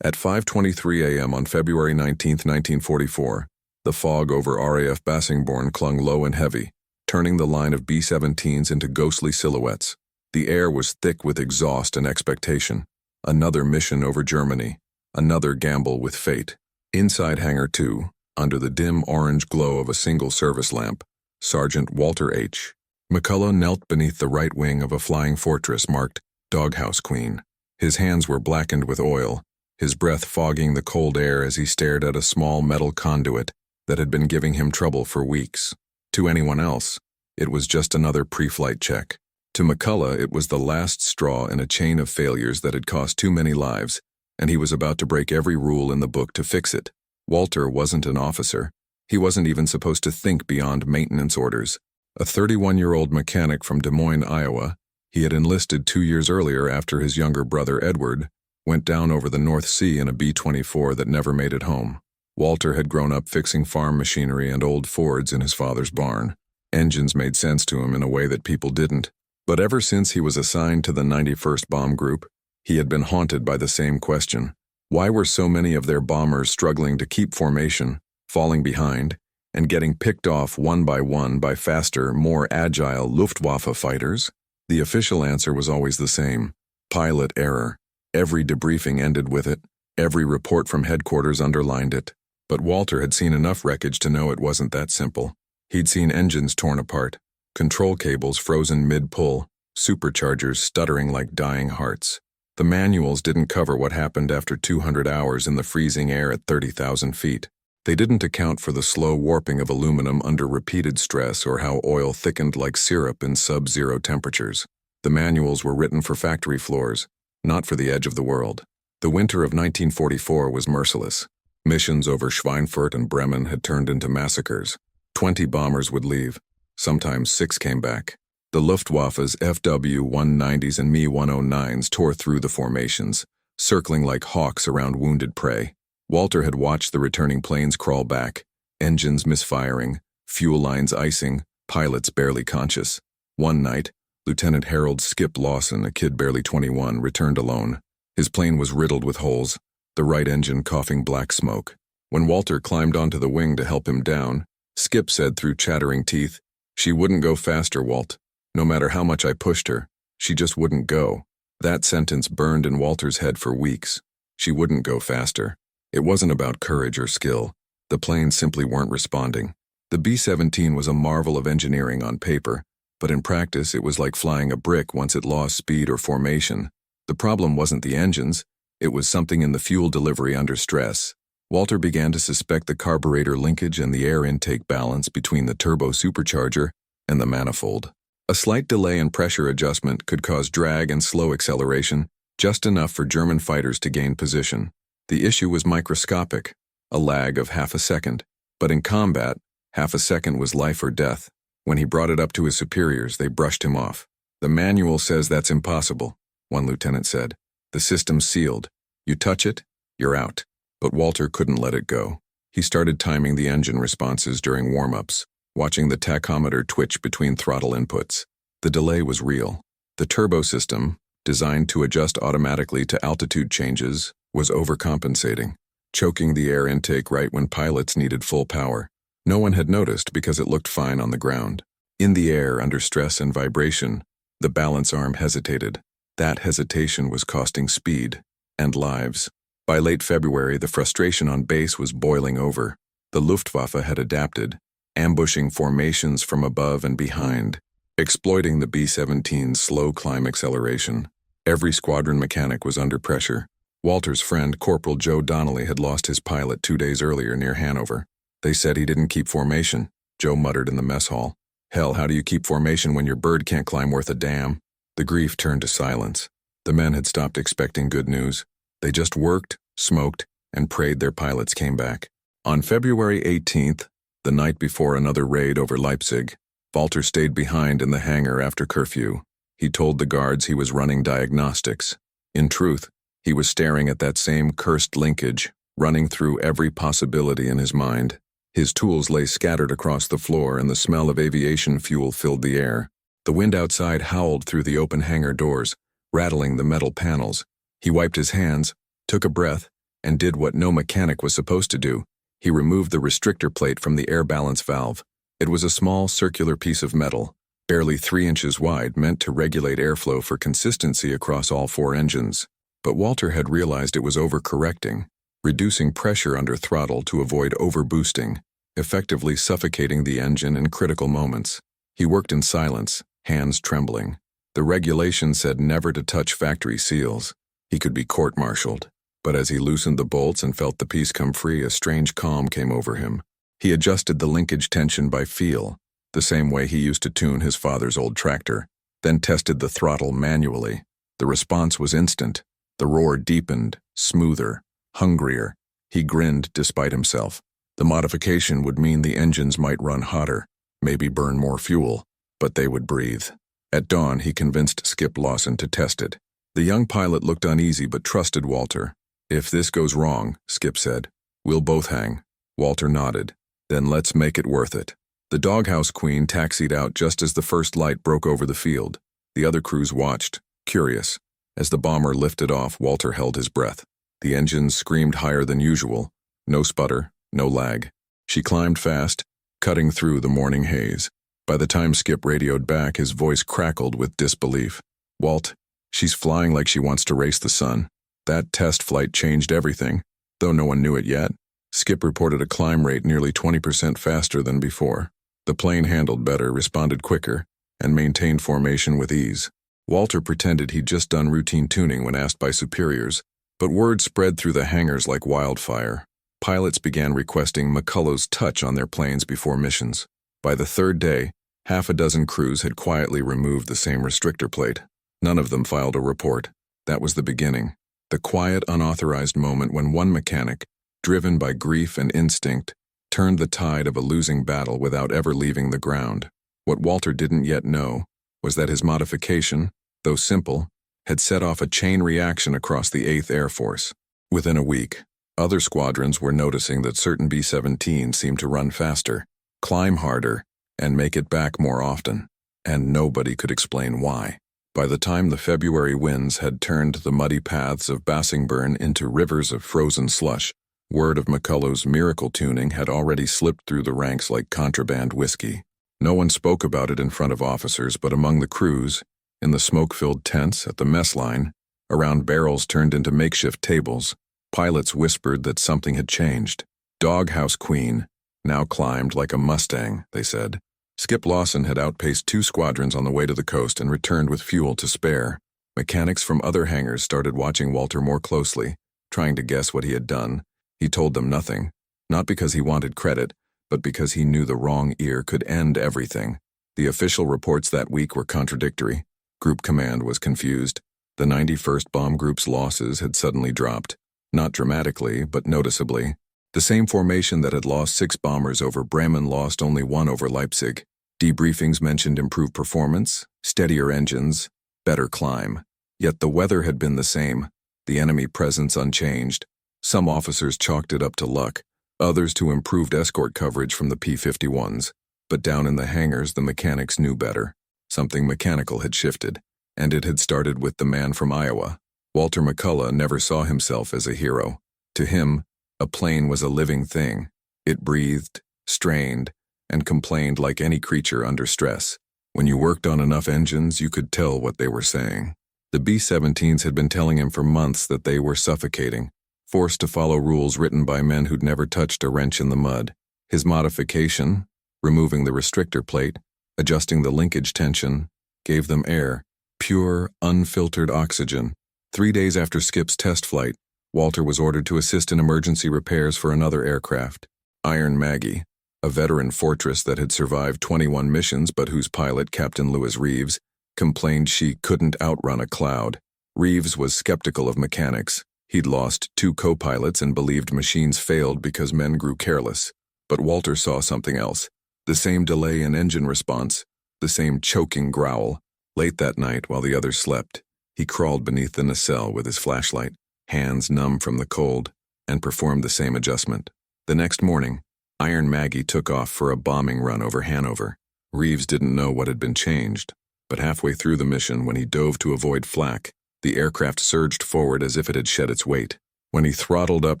At 5:23 a.m. on February 19, 1944, the fog over RAF Bassingbourn clung low and heavy, turning the line of B-17s into ghostly silhouettes. The air was thick with exhaust and expectation. Another mission over Germany, another gamble with fate. Inside Hangar 2, under the dim orange glow of a single service lamp, Sergeant Walter H. McCullough knelt beneath the right wing of a flying fortress marked Doghouse Queen. His hands were blackened with oil, his breath fogging the cold air as he stared at a small metal conduit that had been giving him trouble for weeks. To anyone else, it was just another pre-flight check. To McCullough, it was the last straw in a chain of failures that had cost too many lives, and he was about to break every rule in the book to fix it. Walter wasn't an officer. He wasn't even supposed to think beyond maintenance orders. A 31-year-old mechanic from Des Moines, Iowa, he had enlisted 2 years earlier after his younger brother Edward went down over the North Sea in a B-24 that never made it home. Walter had grown up fixing farm machinery and old Fords in his father's barn. Engines made sense to him in a way that people didn't. But ever since he was assigned to the 91st Bomb Group, he had been haunted by the same question. Why were so many of their bombers struggling to keep formation, falling behind, and getting picked off one by faster, more agile Luftwaffe fighters? The official answer was always the same: pilot error. Every debriefing ended with it. Every report from headquarters underlined it. But Walter had seen enough wreckage to know it wasn't that simple. He'd seen engines torn apart, control cables frozen mid-pull, superchargers stuttering like dying hearts. The manuals didn't cover what happened after 200 hours in the freezing air at 30,000 feet. They didn't account for the slow warping of aluminum under repeated stress or how oil thickened like syrup in sub-zero temperatures. The manuals were written for factory floors, not for the edge of the world. The winter of 1944 was merciless. Missions over Schweinfurt and Bremen had turned into massacres. 20 bombers would leave. Sometimes 6 came back. The Luftwaffe's FW-190s and Me-109s tore through the formations, circling like hawks around wounded prey. Walter had watched the returning planes crawl back, engines misfiring, fuel lines icing, pilots barely conscious. One night, Lieutenant Harold Skip Lawson, a kid barely 21, returned alone. His plane was riddled with holes, the right engine coughing black smoke. When Walter climbed onto the wing to help him down, Skip said through chattering teeth, "She wouldn't go faster, Walt. No matter how much I pushed her, she just wouldn't go." That sentence burned in Walter's head for weeks. She wouldn't go faster. It wasn't about courage or skill. The planes simply weren't responding. The B-17 was a marvel of engineering on paper, but in practice it was like flying a brick once it lost speed or formation. The problem wasn't the engines, it was something in the fuel delivery under stress. Walter began to suspect the carburetor linkage and the air intake balance between the turbo-supercharger and the manifold. A slight delay in pressure adjustment could cause drag and slow acceleration, just enough for German fighters to gain position. The issue was microscopic, a lag of half a second. But in combat, half a second was life or death. When he brought it up to his superiors, they brushed him off. "The manual says that's impossible," one lieutenant said. "The system's sealed. You touch it, you're out." But Walter couldn't let it go. He started timing the engine responses during warm-ups, watching the tachometer twitch between throttle inputs. The delay was real. The turbo system, designed to adjust automatically to altitude changes, was overcompensating, choking the air intake right when pilots needed full power. No one had noticed because it looked fine on the ground. In the air, under stress and vibration, the balance arm hesitated. That hesitation was costing speed and lives. By late February, the frustration on base was boiling over. The Luftwaffe had adapted, ambushing formations from above and behind, exploiting the B-17's slow climb acceleration. Every squadron mechanic was under pressure. Walter's friend, Corporal Joe Donnelly, had lost his pilot 2 days earlier near Hanover. "They said he didn't keep formation," Joe muttered in the mess hall. "Hell, how do you keep formation when your bird can't climb worth a damn?" The grief turned to silence. The men had stopped expecting good news. They just worked, smoked, and prayed their pilots came back. On February 18th, the night before another raid over Leipzig, Walter stayed behind in the hangar after curfew. He told the guards he was running diagnostics. In truth, he was staring at that same cursed linkage, running through every possibility in his mind. His tools lay scattered across the floor and the smell of aviation fuel filled the air. The wind outside howled through the open hangar doors, rattling the metal panels. He wiped his hands, took a breath, and did what no mechanic was supposed to do. He removed the restrictor plate from the air balance valve. It was a small circular piece of metal, barely 3 inches wide, meant to regulate airflow for consistency across all 4 engines. But Walter had realized it was overcorrecting, reducing pressure under throttle to avoid overboosting, effectively suffocating the engine in critical moments. He worked in silence, hands trembling. The regulation said never to touch factory seals. He could be court-martialed. But as he loosened the bolts and felt the piece come free, a strange calm came over him. He adjusted the linkage tension by feel, the same way he used to tune his father's old tractor, then tested the throttle manually. The response was instant. The roar deepened, smoother, hungrier. He grinned despite himself. The modification would mean the engines might run hotter, maybe burn more fuel, but they would breathe. At dawn, he convinced Skip Lawson to test it. The young pilot looked uneasy but trusted Walter. "If this goes wrong," Skip said, "we'll both hang." Walter nodded. "Then let's make it worth it." The doghouse queen taxied out just as the first light broke over the field. The other crews watched, curious. As the bomber lifted off, Walter held his breath. The engines screamed higher than usual. No sputter, no lag. She climbed fast, cutting through the morning haze. By the time Skip radioed back, his voice crackled with disbelief. "Walt, she's flying like she wants to race the sun. That test flight changed everything, though no one knew it yet." Skip reported a climb rate nearly 20% faster than before. The plane handled better, responded quicker, and maintained formation with ease. Walter pretended he'd just done routine tuning when asked by superiors, but word spread through the hangars like wildfire. Pilots began requesting McCullough's touch on their planes before missions. By the 3rd day, half a dozen crews had quietly removed the same restrictor plate. None of them filed a report. That was the beginning. The quiet, unauthorized moment when one mechanic, driven by grief and instinct, turned the tide of a losing battle without ever leaving the ground. What Walter didn't yet know was that his modification, though simple, had set off a chain reaction across the 8th Air Force. Within a week, other squadrons were noticing that certain B-17s seemed to run faster, climb harder, and make it back more often, and nobody could explain why. By the time the February winds had turned the muddy paths of Bassingbourn into rivers of frozen slush, word of McCullough's miracle tuning had already slipped through the ranks like contraband whiskey. No one spoke about it in front of officers, but among the crews, in the smoke-filled tents at the mess line, around barrels turned into makeshift tables, pilots whispered that something had changed. "Doghouse Queen now climbed like a Mustang," they said. Skip Lawson had outpaced 2 squadrons on the way to the coast and returned with fuel to spare. Mechanics from other hangars started watching Walter more closely, trying to guess what he had done. He told them nothing, not because he wanted credit, but because he knew the wrong ear could end everything. The official reports that week were contradictory. Group Command was confused. The 91st Bomb Group's losses had suddenly dropped, not dramatically, but noticeably. The same formation that had lost 6 bombers over Bremen lost only 1 over Leipzig. Debriefings mentioned improved performance, steadier engines, better climb. Yet the weather had been the same, the enemy presence unchanged. Some officers chalked it up to luck, others to improved escort coverage from the P-51s. But down in the hangars, the mechanics knew better. Something mechanical had shifted, and it had started with the man from Iowa. Walter McCullough never saw himself as a hero. To him, a plane was a living thing. It breathed, strained, and complained like any creature under stress. When you worked on enough engines, you could tell what they were saying. The B-17s had been telling him for months that they were suffocating, forced to follow rules written by men who'd never touched a wrench in the mud. His modification, removing the restrictor plate, adjusting the linkage tension, gave them air, pure, unfiltered oxygen. 3 days after Skip's test flight, Walter was ordered to assist in emergency repairs for another aircraft, Iron Maggie, a veteran fortress that had survived 21 missions but whose pilot, Captain Lewis Reeves, complained she couldn't outrun a cloud. Reeves was skeptical of mechanics. He'd lost 2 co-pilots and believed machines failed because men grew careless. But Walter saw something else. The same delay in engine response, the same choking growl. Late that night, while the others slept, he crawled beneath the nacelle with his flashlight, hands numb from the cold, and performed the same adjustment. The next morning, Iron Maggie took off for a bombing run over Hanover. Reeves didn't know what had been changed, but halfway through the mission, when he dove to avoid flak, the aircraft surged forward as if it had shed its weight. When he throttled up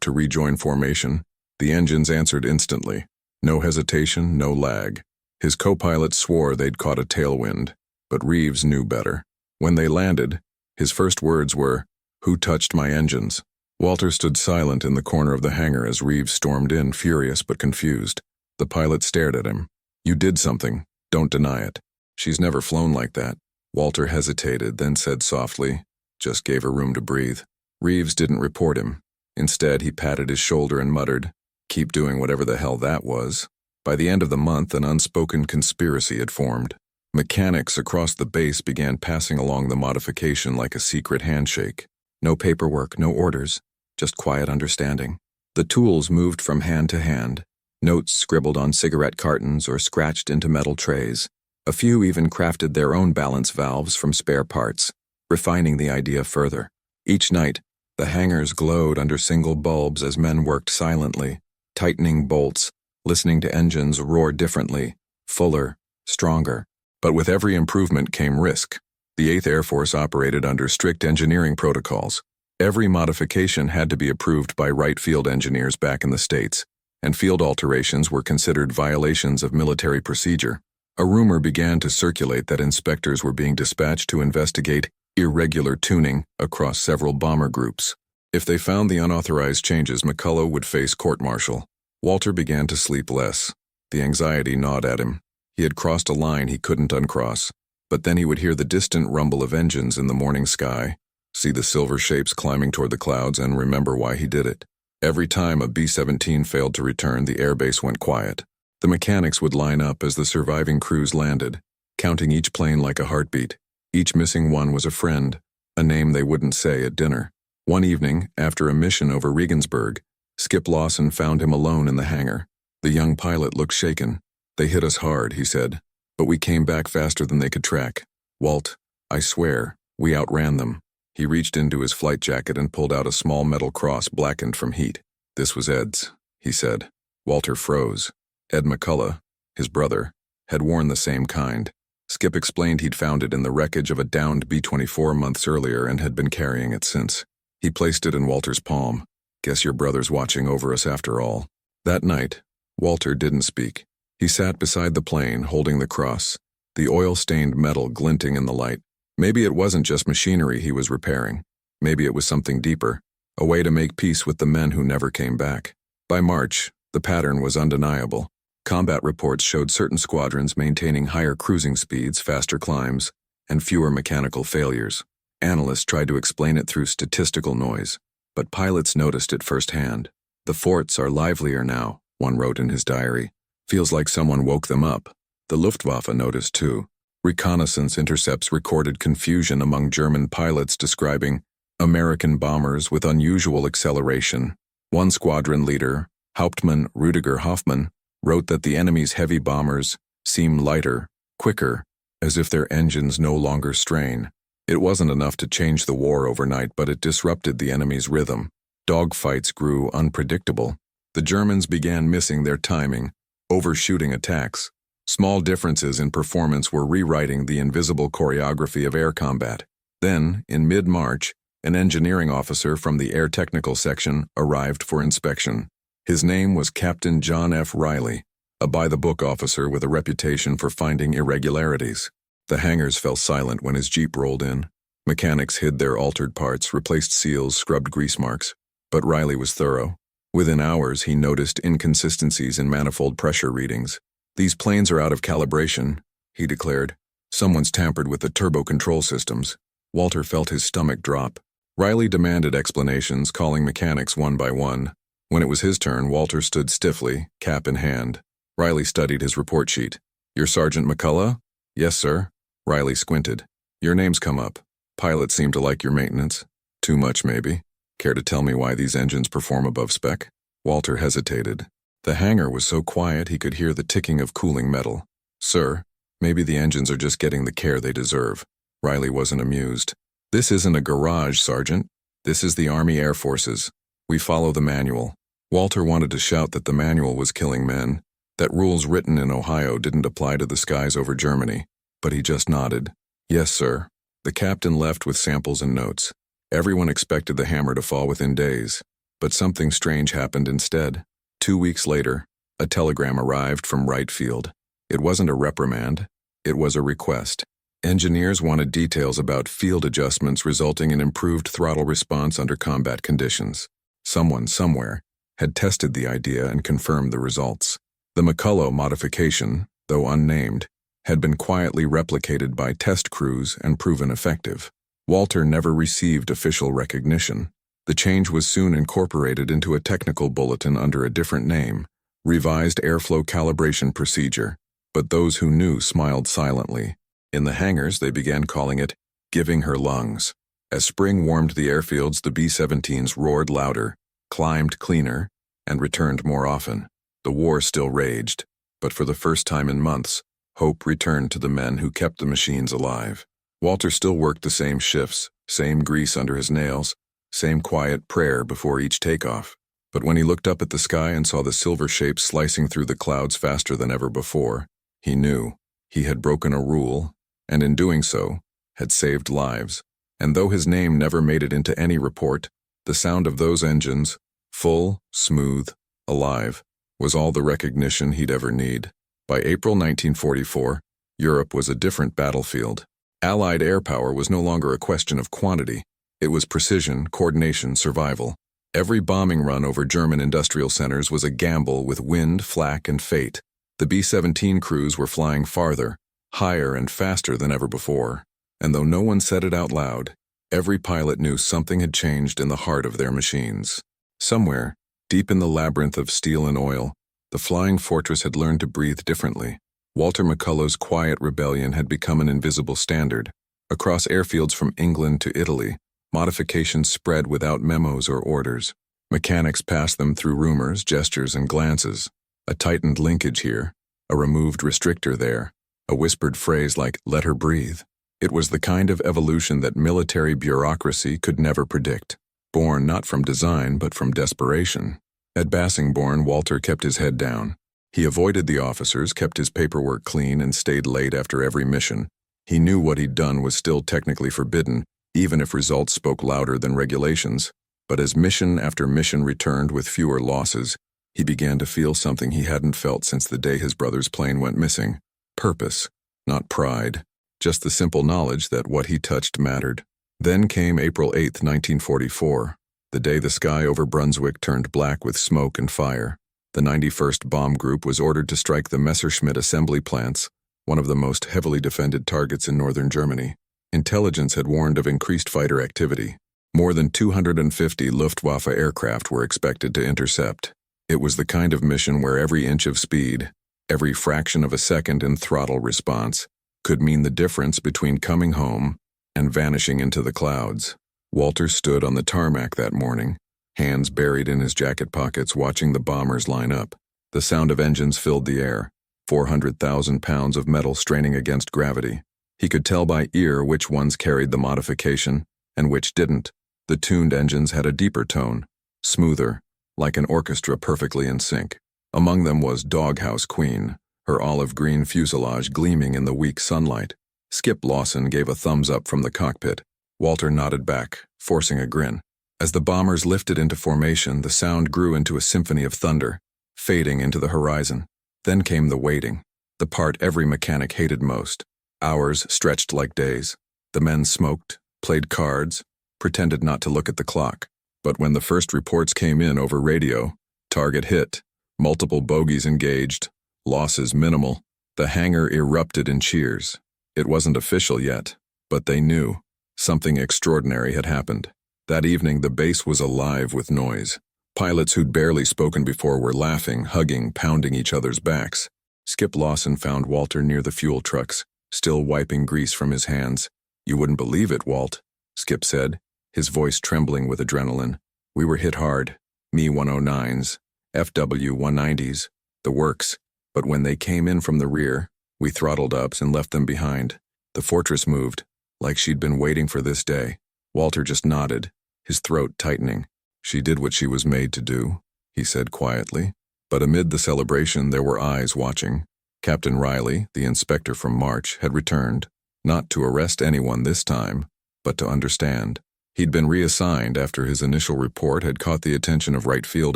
to rejoin formation, the engines answered instantly. No hesitation, no lag. His co-pilot swore they'd caught a tailwind, but Reeves knew better. When they landed, his first words were, "Who touched my engines?" Walter stood silent in the corner of the hangar as Reeves stormed in, furious but confused. The pilot stared at him. "You did something. Don't deny it." "She's never flown like that." Walter hesitated, then said softly, "Just gave her room to breathe." Reeves didn't report him. Instead, he patted his shoulder and muttered, "Keep doing whatever the hell that was." By the end of the month, an unspoken conspiracy had formed. Mechanics across the base began passing along the modification like a secret handshake. No paperwork, no orders, just quiet understanding. The tools moved from hand to hand, notes scribbled on cigarette cartons or scratched into metal trays. A few even crafted their own balance valves from spare parts, refining the idea further. Each night, the hangars glowed under single bulbs as men worked silently, tightening bolts, listening to engines roar differently, fuller, stronger. But with every improvement came risk. The 8th Air Force operated under strict engineering protocols. Every modification had to be approved by Wright field engineers back in the States, and field alterations were considered violations of military procedure. A rumor began to circulate that inspectors were being dispatched to investigate irregular tuning across several bomber groups. If they found the unauthorized changes, McCullough would face court-martial. Walter began to sleep less. The anxiety gnawed at him. He had crossed a line he couldn't uncross, but then he would hear the distant rumble of engines in the morning sky, see the silver shapes climbing toward the clouds, and remember why he did it. Every time a B-17 failed to return, the airbase went quiet. The mechanics would line up as the surviving crews landed, counting each plane like a heartbeat. Each missing one was a friend, a name they wouldn't say at dinner. One evening, after a mission over Regensburg, Skip Lawson found him alone in the hangar. The young pilot looked shaken. "They hit us hard," he said, "but we came back faster than they could track. Walt, I swear, we outran them." He reached into his flight jacket and pulled out a small metal cross blackened from heat. "This was Ed's," he said. Walter froze. Ed McCullough, his brother, had worn the same kind. Skip explained he'd found it in the wreckage of a downed B-24 months earlier and had been carrying it since. He placed it in Walter's palm. "Guess your brother's watching over us after all." That night, Walter didn't speak. He sat beside the plane, holding the cross, the oil-stained metal glinting in the light. Maybe it wasn't just machinery he was repairing. Maybe it was something deeper, a way to make peace with the men who never came back. By March, the pattern was undeniable. Combat reports showed certain squadrons maintaining higher cruising speeds, faster climbs, and fewer mechanical failures. Analysts tried to explain it through statistical noise, but pilots noticed it firsthand. "The forts are livelier now," one wrote in his diary. "Feels like someone woke them up." The Luftwaffe noticed too. Reconnaissance intercepts recorded confusion among German pilots describing American bombers with unusual acceleration. One squadron leader, Hauptmann Rüdiger Hoffmann, wrote that the enemy's heavy bombers seem lighter, quicker, as if their engines no longer strain. It wasn't enough to change the war overnight, but it disrupted the enemy's rhythm. Dogfights grew unpredictable. The Germans began missing their timing, overshooting attacks. Small differences in performance were rewriting the invisible choreography of air combat. Then, in mid-March, an engineering officer from the Air Technical Section arrived for inspection. His name was Captain John F. Riley, a by-the-book officer with a reputation for finding irregularities. The hangars fell silent when his Jeep rolled in. Mechanics hid their altered parts, replaced seals, scrubbed grease marks. But Riley was thorough. Within hours, he noticed inconsistencies in manifold pressure readings. "These planes are out of calibration," he declared. "Someone's tampered with the turbo control systems." Walter felt his stomach drop. Riley demanded explanations, calling mechanics one by one. When it was his turn, Walter stood stiffly, cap in hand. Riley studied his report sheet. "You're Sergeant McCullough?" "Yes, sir." Riley squinted. "Your name's come up. Pilots seem to like your maintenance. Too much, maybe. Care to tell me why these engines perform above spec?" Walter hesitated. The hangar was so quiet he could hear the ticking of cooling metal. "Sir, maybe the engines are just getting the care they deserve." Riley wasn't amused. "This isn't a garage, Sergeant. This is the Army Air Forces. We follow the manual." Walter wanted to shout that the manual was killing men, that rules written in Ohio didn't apply to the skies over Germany, but he just nodded. "Yes, sir." The captain left with samples and notes. Everyone expected the hammer to fall within days. But something strange happened instead. 2 weeks later, a telegram arrived from Wright Field. It wasn't a reprimand, it was a request. Engineers wanted details about field adjustments resulting in improved throttle response under combat conditions. Someone, somewhere, had tested the idea and confirmed the results. The McCullough modification, though unnamed, had been quietly replicated by test crews and proven effective. Walter never received official recognition. The change was soon incorporated into a technical bulletin under a different name, Revised Airflow Calibration Procedure, but those who knew smiled silently. In the hangars, they began calling it giving her lungs. As spring warmed the airfields, the B-17s roared louder, climbed cleaner, and returned more often. The war still raged, but for the first time in months, hope returned to the men who kept the machines alive. Walter still worked the same shifts, same grease under his nails, same quiet prayer before each takeoff. But when he looked up at the sky and saw the silver shape slicing through the clouds faster than ever before, he knew he had broken a rule, and in doing so, had saved lives. And though his name never made it into any report, the sound of those engines, full, smooth, alive, was all the recognition he'd ever need. By April 1944, Europe was a different battlefield. Allied air power was no longer a question of quantity. It was precision, coordination, survival. Every bombing run over German industrial centers was a gamble with wind, flak, and fate. The B-17 crews were flying farther, higher and faster than ever before. And though no one said it out loud, every pilot knew something had changed in the heart of their machines. Somewhere, deep in the labyrinth of steel and oil, the flying fortress had learned to breathe differently. Walter McCullough's quiet rebellion had become an invisible standard. Across airfields from England to Italy, modifications spread without memos or orders. Mechanics passed them through rumors, gestures, and glances. A tightened linkage here, a removed restrictor there, a whispered phrase like, "let her breathe." It was the kind of evolution that military bureaucracy could never predict, born not from design but from desperation. At Bassingbourn, Walter kept his head down. He avoided the officers, kept his paperwork clean, and stayed late after every mission. He knew what he'd done was still technically forbidden, even if results spoke louder than regulations. But as mission after mission returned with fewer losses, he began to feel something he hadn't felt since the day his brother's plane went missing. Purpose, not pride. Just the simple knowledge that what he touched mattered. Then came April 8, 1944, the day the sky over Brunswick turned black with smoke and fire. The 91st Bomb Group was ordered to strike the Messerschmitt assembly plants, one of the most heavily defended targets in northern Germany. Intelligence had warned of increased fighter activity. More than 250 Luftwaffe aircraft were expected to intercept. It was the kind of mission where every inch of speed, every fraction of a second in throttle response, could mean the difference between coming home and vanishing into the clouds. Walter stood on the tarmac that morning, hands buried in his jacket pockets, watching the bombers line up. The sound of engines filled the air, 400,000 pounds of metal straining against gravity. He could tell by ear which ones carried the modification and which didn't. The tuned engines had a deeper tone, smoother, like an orchestra perfectly in sync. Among them was Doghouse Queen, her olive-green fuselage gleaming in the weak sunlight. Skip Lawson gave a thumbs up from the cockpit. Walter nodded back, forcing a grin. As the bombers lifted into formation, the sound grew into a symphony of thunder, fading into the horizon. Then came the waiting, the part every mechanic hated most. Hours stretched like days. The men smoked, played cards, pretended not to look at the clock. But when the first reports came in over radio, target hit, multiple bogies engaged, losses minimal, the hangar erupted in cheers. It wasn't official yet, but they knew. Something extraordinary had happened. That evening, the base was alive with noise. Pilots who'd barely spoken before were laughing, hugging, pounding each other's backs. Skip Lawson found Walter near the fuel trucks, still wiping grease from his hands. "You wouldn't believe it, Walt," Skip said, his voice trembling with adrenaline. "We were hit hard. Me-109s, FW-190s, the works. But when they came in from the rear, we throttled up and left them behind. The fortress moved, like she'd been waiting for this day." Walter just nodded, his throat tightening. "She did what she was made to do," he said quietly. But amid the celebration, there were eyes watching. Captain Riley, the inspector from March, had returned, not to arrest anyone this time, but to understand. He'd been reassigned after his initial report had caught the attention of right field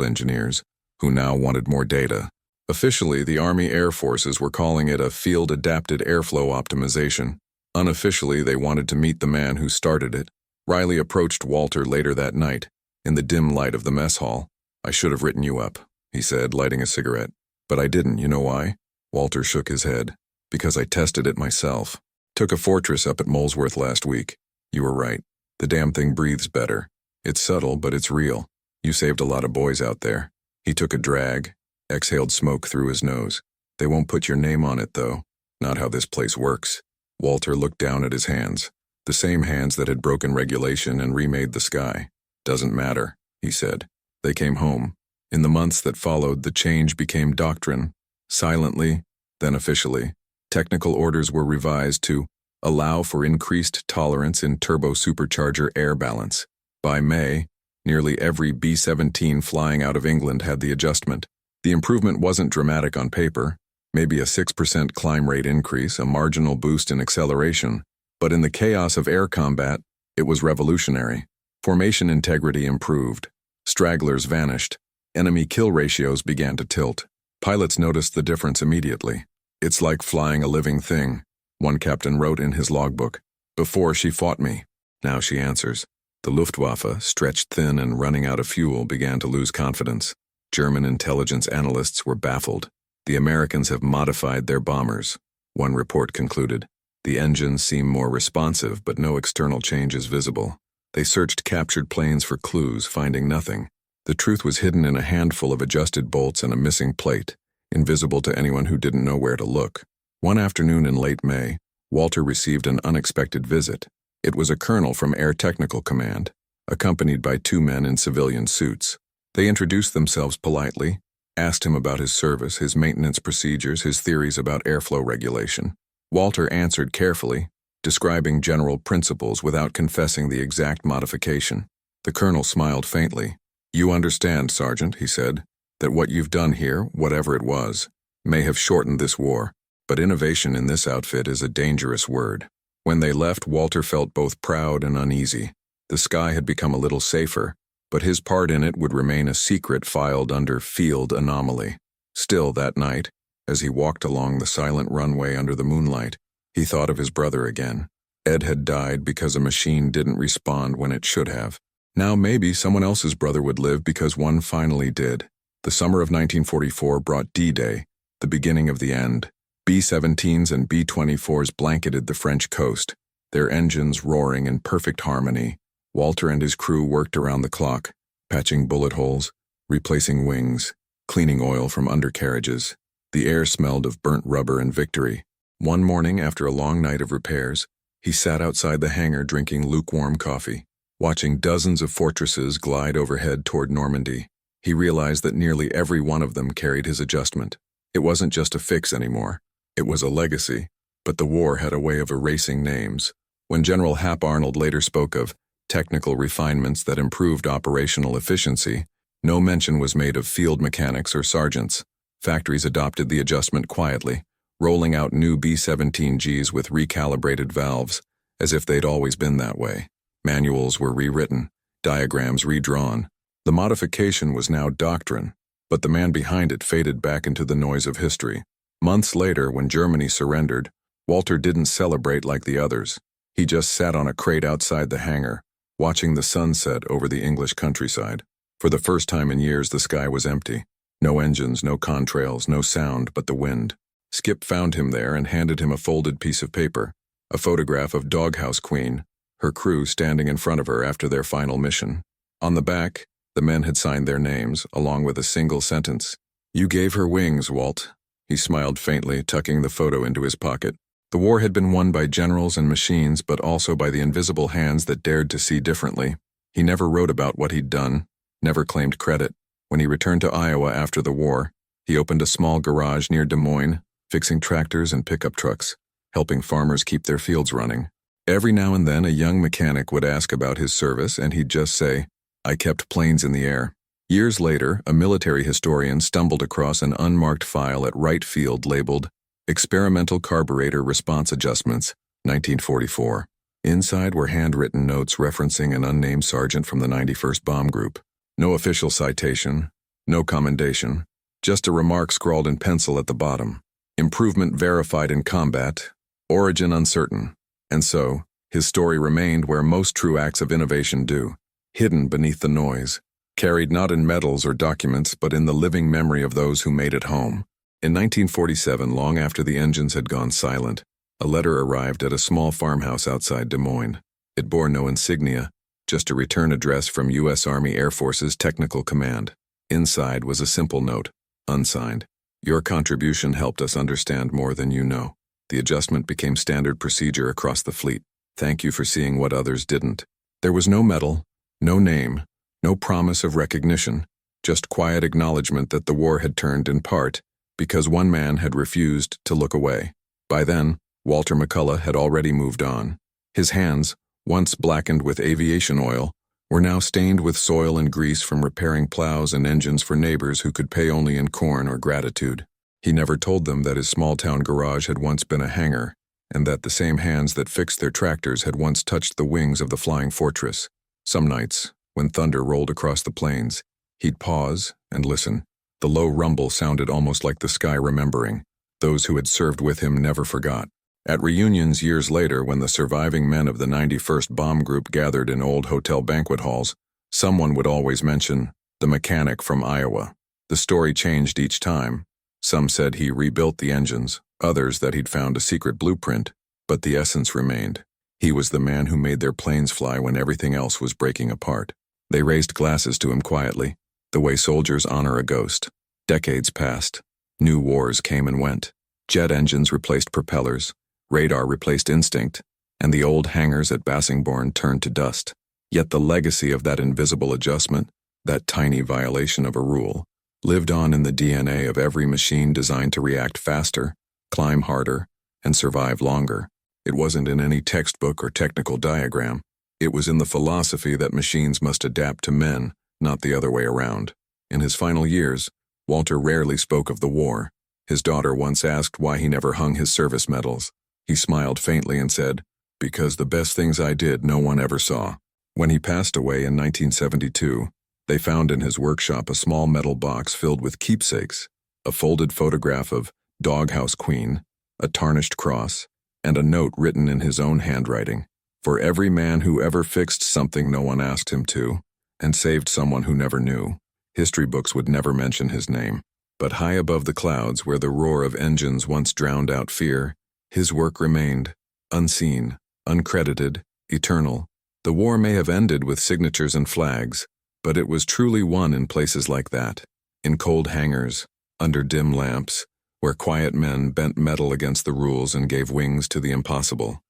engineers, who now wanted more data. Officially, the Army Air Forces were calling it a field-adapted airflow optimization. Unofficially, they wanted to meet the man who started it. Riley approached Walter later that night, in the dim light of the mess hall. "I should have written you up," he said, lighting a cigarette. "But I didn't, you know why?" Walter shook his head. "Because I tested it myself. Took a Fortress up at Molesworth last week. You were right. The damn thing breathes better. It's subtle, but it's real. You saved a lot of boys out there." He took a drag, exhaled smoke through his nose. "They won't put your name on it, though. Not how this place works." Walter looked down at his hands, the same hands that had broken regulation and remade the sky. "Doesn't matter," he said. They came home. In the months that followed, the change became doctrine. Silently, then officially, technical orders were revised to allow for increased tolerance in turbo-supercharger air balance. By May, nearly every B-17 flying out of England had the adjustment. The improvement wasn't dramatic on paper, maybe a 6% climb rate increase, a marginal boost in acceleration, but in the chaos of air combat, it was revolutionary. Formation integrity improved. Stragglers vanished. Enemy kill ratios began to tilt. Pilots noticed the difference immediately. "It's like flying a living thing," one captain wrote in his logbook. "Before she fought me. Now she answers." The Luftwaffe, stretched thin and running out of fuel, began to lose confidence. German intelligence analysts were baffled. "The Americans have modified their bombers," one report concluded. "The engines seem more responsive, but no external change is visible." They searched captured planes for clues, finding nothing. The truth was hidden in a handful of adjusted bolts and a missing plate, invisible to anyone who didn't know where to look. One afternoon in late May, Walter received an unexpected visit. It was a colonel from Air Technical Command, accompanied by two men in civilian suits. They introduced themselves politely, asked him about his service, his maintenance procedures, his theories about airflow regulation. Walter answered carefully, describing general principles without confessing the exact modification. The colonel smiled faintly. "You understand, Sergeant," he said, "that what you've done here, whatever it was, may have shortened this war, but innovation in this outfit is a dangerous word." When they left, Walter felt both proud and uneasy. The sky had become a little safer, but his part in it would remain a secret filed under field anomaly. Still, that night, as he walked along the silent runway under the moonlight, he thought of his brother again. Ed had died because a machine didn't respond when it should have. Now maybe someone else's brother would live because one finally did. The summer of 1944 brought D-Day, the beginning of the end. B-17s and B-24s blanketed the French coast, their engines roaring in perfect harmony. Walter and his crew worked around the clock, patching bullet holes, replacing wings, cleaning oil from undercarriages. The air smelled of burnt rubber and victory. One morning, after a long night of repairs, he sat outside the hangar drinking lukewarm coffee, watching dozens of Fortresses glide overhead toward Normandy. He realized that nearly every one of them carried his adjustment. It wasn't just a fix anymore. It was a legacy, but the war had a way of erasing names. When General Hap Arnold later spoke of technical refinements that improved operational efficiency, no mention was made of field mechanics or sergeants. Factories adopted the adjustment quietly, rolling out new B-17Gs with recalibrated valves, as if they'd always been that way. Manuals were rewritten, diagrams redrawn. The modification was now doctrine, but the man behind it faded back into the noise of history. Months later, when Germany surrendered, Walter didn't celebrate like the others. He just sat on a crate outside the hangar, watching the sunset over the English countryside. For the first time in years, the sky was empty. No engines, no contrails, no sound but the wind. Skip found him there and handed him a folded piece of paper, a photograph of Doghouse Queen, her crew standing in front of her after their final mission. On the back, the men had signed their names, along with a single sentence. "You gave her wings, Walt." He smiled faintly, tucking the photo into his pocket. The war had been won by generals and machines, but also by the invisible hands that dared to see differently. He never wrote about what he'd done, never claimed credit. When he returned to Iowa after the war, he opened a small garage near Des Moines, fixing tractors and pickup trucks, helping farmers keep their fields running. Every now and then, a young mechanic would ask about his service, and he'd just say, "I kept planes in the air." Years later, a military historian stumbled across an unmarked file at Wright Field labeled Experimental Carburetor Response Adjustments, 1944. Inside were handwritten notes referencing an unnamed sergeant from the 91st Bomb Group. No official citation, no commendation, just a remark scrawled in pencil at the bottom. Improvement verified in combat, origin uncertain. And so, his story remained where most true acts of innovation do, hidden beneath the noise, carried not in medals or documents but in the living memory of those who made it home. In 1947, long after the engines had gone silent, a letter arrived at a small farmhouse outside Des Moines. It bore no insignia, just a return address from U.S. Army Air Force's Technical Command. Inside was a simple note, unsigned. Your contribution helped us understand more than you know. The adjustment became standard procedure across the fleet. Thank you for seeing what others didn't. There was no medal, no name, no promise of recognition, just quiet acknowledgement that the war had turned in part because one man had refused to look away. By then, Walter McCullough had already moved on. His hands, once blackened with aviation oil, were now stained with soil and grease from repairing plows and engines for neighbors who could pay only in corn or gratitude. He never told them that his small-town garage had once been a hangar, and that the same hands that fixed their tractors had once touched the wings of the flying fortress. Some nights, when thunder rolled across the plains, he'd pause and listen. The low rumble sounded almost like the sky remembering. Those who had served with him never forgot. At reunions years later, when the surviving men of the 91st Bomb Group gathered in old hotel banquet halls, someone would always mention the mechanic from Iowa. The story changed each time. Some said he rebuilt the engines, others that he'd found a secret blueprint, but the essence remained. He was the man who made their planes fly when everything else was breaking apart. They raised glasses to him quietly, the way soldiers honor a ghost. Decades passed. New wars came and went. Jet engines replaced propellers. Radar replaced instinct, and the old hangars at Bassingbourn turned to dust. Yet the legacy of that invisible adjustment, that tiny violation of a rule, lived on in the DNA of every machine designed to react faster, climb harder, and survive longer. It wasn't in any textbook or technical diagram. It was in the philosophy that machines must adapt to men, not the other way around. In his final years, Walter rarely spoke of the war. His daughter once asked why he never hung his service medals. He smiled faintly and said, "Because the best things I did no one ever saw." When he passed away in 1972, they found in his workshop a small metal box filled with keepsakes, a folded photograph of Doghouse Queen, a tarnished cross, and a note written in his own handwriting. For every man who ever fixed something no one asked him to, and saved someone who never knew. History books would never mention his name. But high above the clouds, where the roar of engines once drowned out fear, his work remained, unseen, uncredited, eternal. The war may have ended with signatures and flags, but it was truly won in places like that, in cold hangars, under dim lamps, where quiet men bent metal against the rules and gave wings to the impossible.